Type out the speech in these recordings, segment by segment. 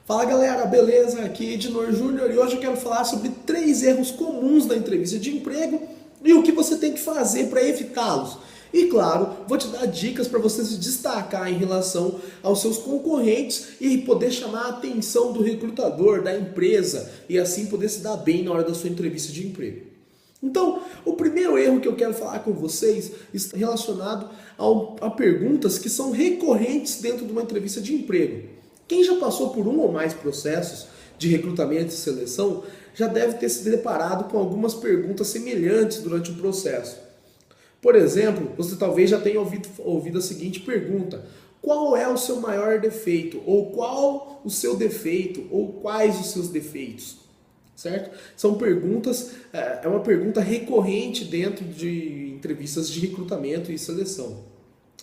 Fala galera, beleza? Aqui é Ednor Júnior e hoje eu quero falar sobre 3 erros comuns da entrevista de emprego e o que você tem que fazer para evitá-los. E claro, vou te dar dicas para você se destacar em relação aos seus concorrentes e poder chamar a atenção do recrutador, da empresa e assim poder se dar bem na hora da sua entrevista de emprego. Então, o primeiro erro que eu quero falar com vocês está relacionado a perguntas que são recorrentes dentro de uma entrevista de emprego. Quem já passou por um ou mais processos de recrutamento e seleção já deve ter se deparado com algumas perguntas semelhantes durante o processo. Por exemplo, você talvez já tenha ouvido a seguinte pergunta: qual é o seu maior defeito? Ou qual o seu defeito? Ou quais os seus defeitos? Certo? São perguntas, é uma pergunta recorrente dentro de entrevistas de recrutamento e seleção,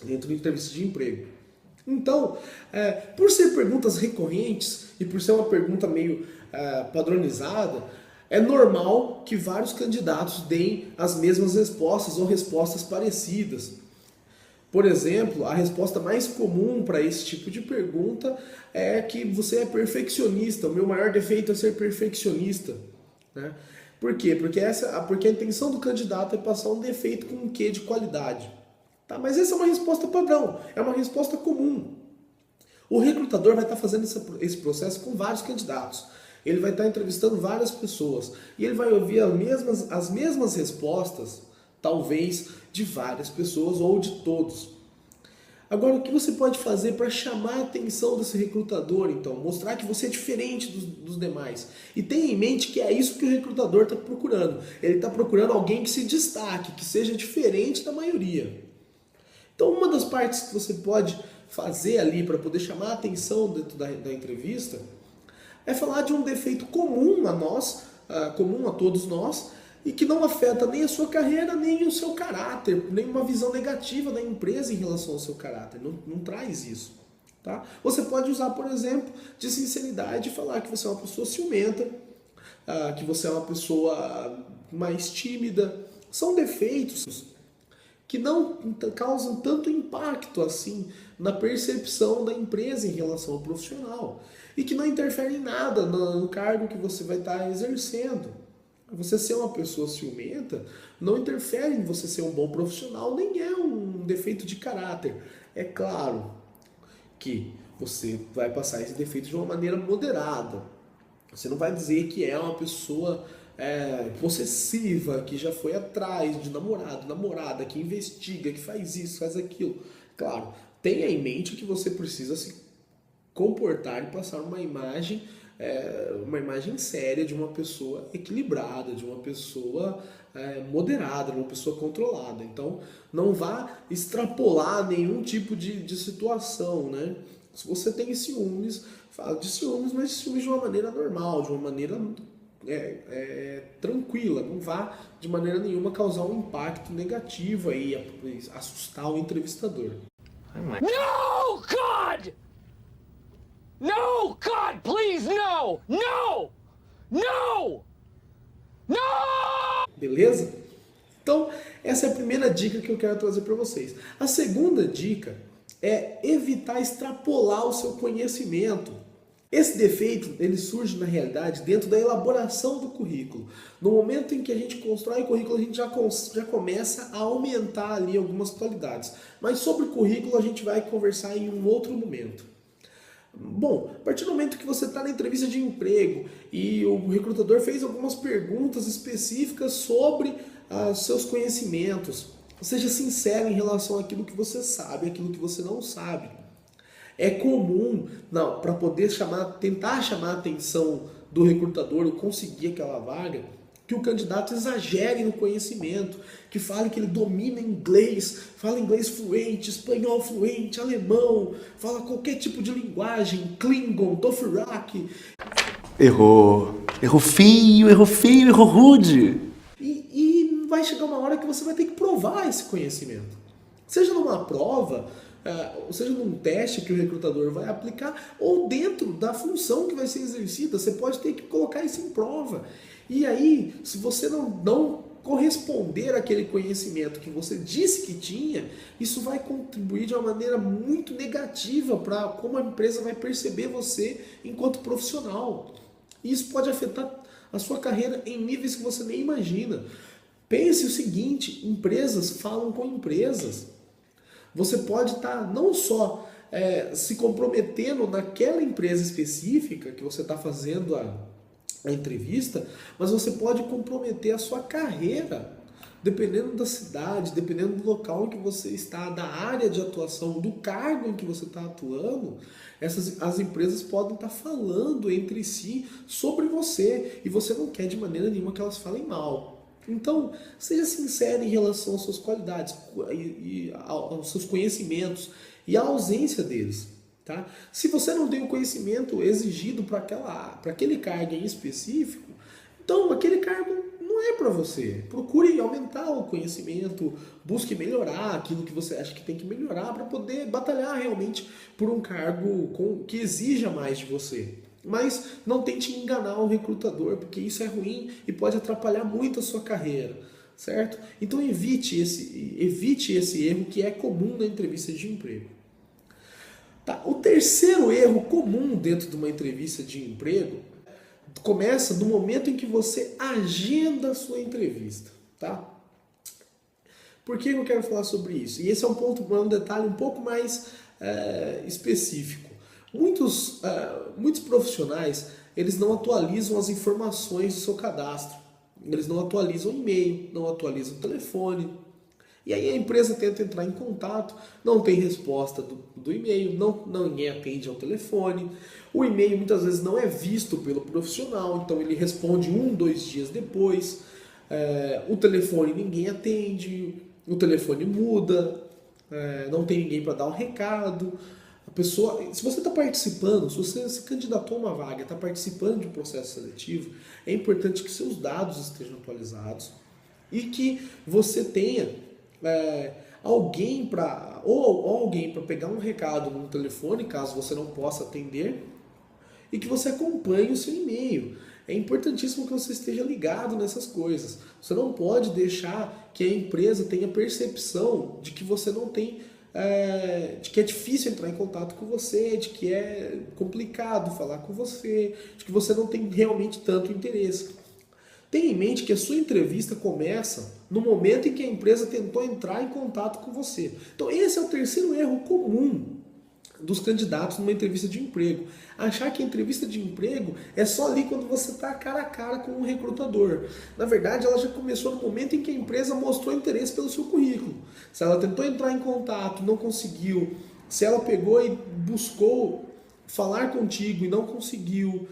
dentro de entrevistas de emprego. Então, por ser perguntas recorrentes e por ser uma pergunta meio padronizada, é normal que vários candidatos deem as mesmas respostas ou respostas parecidas. Por exemplo, a resposta mais comum para esse tipo de pergunta é que você é perfeccionista. O meu maior defeito é ser perfeccionista. Né? Por quê? Porque a intenção do candidato é passar um defeito com um quê de qualidade. Tá? Mas essa é uma resposta padrão, é uma resposta comum. O recrutador vai estar fazendo esse processo com vários candidatos. Ele vai estar entrevistando várias pessoas e ele vai ouvir as mesmas respostas, talvez de várias pessoas ou de todos. Agora, o que você pode fazer para chamar a atenção desse recrutador, então? Mostrar que você é diferente dos demais. E tenha em mente que é isso que o recrutador está procurando. Ele está procurando alguém que se destaque, que seja diferente da maioria. Então, uma das partes que você pode fazer ali para poder chamar a atenção dentro da entrevista é falar de um defeito comum a nós, comum a todos nós, e que não afeta nem a sua carreira, nem o seu caráter, nem uma visão negativa da empresa em relação ao seu caráter. Não traz isso. Tá? Você pode usar, por exemplo, de sinceridade e falar que você é uma pessoa ciumenta, que você é uma pessoa mais tímida. São defeitos que não causam tanto impacto assim na percepção da empresa em relação ao profissional e que não interferem em nada no cargo que você vai estar exercendo. Você ser uma pessoa ciumenta não interfere em você ser um bom profissional, nem é um defeito de caráter. É claro que você vai passar esse defeito de uma maneira moderada. Você não vai dizer que é uma pessoa possessiva, que já foi atrás de namorado, namorada, que investiga, que faz isso, faz aquilo. Claro, tenha em mente que você precisa se comportar e passar uma imagem séria de uma pessoa equilibrada, de uma pessoa moderada, de uma pessoa controlada. Então, não vá extrapolar nenhum tipo de situação, né? Se você tem ciúmes, fala de ciúmes, mas ciúmes de uma maneira normal, de uma maneira tranquila, não vá de maneira nenhuma causar um impacto negativo aí, assustar o entrevistador. No, God! No, God, please, no! No! No! No! Beleza? Então, essa é a primeira dica que eu quero trazer para vocês. A segunda dica é evitar extrapolar o seu conhecimento. Esse defeito, ele surge na realidade dentro da elaboração do currículo. No momento em que a gente constrói o currículo, a gente já começa a aumentar ali algumas qualidades. Mas sobre o currículo a gente vai conversar em um outro momento. Bom, a partir do momento que você está na entrevista de emprego e o recrutador fez algumas perguntas específicas sobre seus conhecimentos, seja sincero em relação àquilo que você sabe, àquilo que você não sabe. É comum, para poder tentar chamar a atenção do recrutador ou conseguir aquela vaga, que o candidato exagere no conhecimento, que fale que ele domina inglês, fala inglês fluente, espanhol fluente, alemão, fala qualquer tipo de linguagem, Klingon, Dothraki. Errou feio, errou rude. E vai chegar uma hora que você vai ter que provar esse conhecimento. Seja numa prova, ou seja num teste que o recrutador vai aplicar, ou dentro da função que vai ser exercida, você pode ter que colocar isso em prova. E aí, se você não corresponder àquele conhecimento que você disse que tinha, isso vai contribuir de uma maneira muito negativa para como a empresa vai perceber você enquanto profissional. E isso pode afetar a sua carreira em níveis que você nem imagina. Pense o seguinte, empresas falam com empresas. Você pode estar não só se comprometendo naquela empresa específica que você está fazendo a entrevista, mas você pode comprometer a sua carreira, dependendo da cidade, dependendo do local em que você está, da área de atuação, do cargo em que você está atuando. As empresas podem estar falando entre si sobre você e você não quer de maneira nenhuma que elas falem mal. Então, seja sincero em relação às suas qualidades e aos seus conhecimentos e à ausência deles. Tá? Se você não tem o conhecimento exigido para aquele cargo em específico, então aquele cargo não é para você. Procure aumentar o conhecimento, busque melhorar aquilo que você acha que tem que melhorar para poder batalhar realmente por um cargo que exija mais de você. Mas não tente enganar o recrutador, porque isso é ruim e pode atrapalhar muito a sua carreira, certo? Então evite esse erro que é comum na entrevista de emprego. Tá. O terceiro erro comum dentro de uma entrevista de emprego começa no momento em que você agenda a sua entrevista. Tá? Por que eu quero falar sobre isso? E esse é um detalhe um pouco mais específico. Muitos profissionais, eles não atualizam as informações do seu cadastro. Eles não atualizam o e-mail, não atualizam o telefone. E aí a empresa tenta entrar em contato, não tem resposta do e-mail, ninguém atende ao telefone. O e-mail muitas vezes não é visto pelo profissional, então ele responde 2 dias depois. O telefone ninguém atende, o telefone muda, não tem ninguém para dar um recado. A pessoa, se você está participando, se você se candidatou a uma vaga, está participando de um processo seletivo, é importante que seus dados estejam atualizados e que você tenha alguém para pegar um recado no telefone, caso você não possa atender, e que você acompanhe o seu e-mail. É importantíssimo que você esteja ligado nessas coisas. Você não pode deixar que a empresa tenha percepção de que você não tem, de que é difícil entrar em contato com você, de que é complicado falar com você, de que você não tem realmente tanto interesse. Tenha em mente que a sua entrevista começa no momento em que a empresa tentou entrar em contato com você. Então esse é o terceiro erro comum dos candidatos numa entrevista de emprego. Achar que a entrevista de emprego é só ali quando você está cara a cara com um recrutador. Na verdade, ela já começou no momento em que a empresa mostrou interesse pelo seu currículo. Se ela tentou entrar em contato, não conseguiu. Se ela pegou e buscou falar contigo e não conseguiu.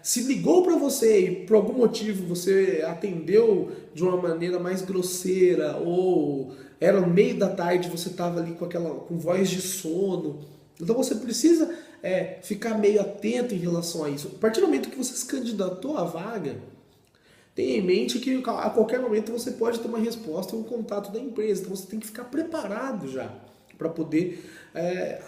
Se ligou para você e por algum motivo você atendeu de uma maneira mais grosseira, ou era no meio da tarde, você estava ali com voz de sono, então você precisa ficar meio atento em relação a isso. A partir do momento que você se candidatou à vaga, tenha em mente que a qualquer momento você pode ter uma resposta ou um contato da empresa, então você tem que ficar preparado já para poder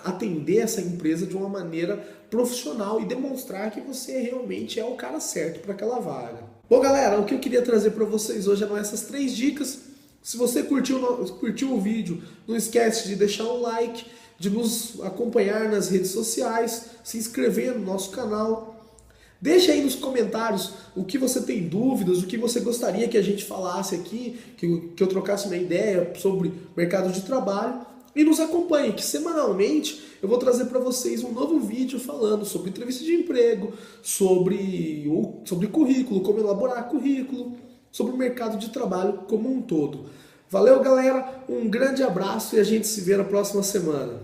atender essa empresa de uma maneira profissional e demonstrar que você realmente é o cara certo para aquela vaga. Bom, galera, o que eu queria trazer para vocês hoje eram essas 3 dicas. Se você curtiu o vídeo, não esquece de deixar um like, de nos acompanhar nas redes sociais, se inscrever no nosso canal. Deixa aí nos comentários o que você tem dúvidas, o que você gostaria que a gente falasse aqui, que eu trocasse uma ideia sobre mercado de trabalho. E nos acompanhe, que semanalmente eu vou trazer para vocês um novo vídeo falando sobre entrevista de emprego, sobre currículo, como elaborar currículo, sobre o mercado de trabalho como um todo. Valeu, galera, um grande abraço e a gente se vê na próxima semana.